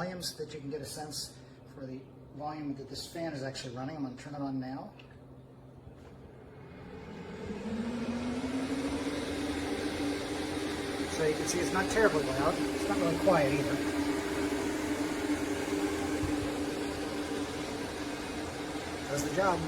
volume so that you can get a sense for the volume that this fan is actually running. I'm going to turn it on now. So you can see it's not terribly loud. It's not really quiet either. Does the job.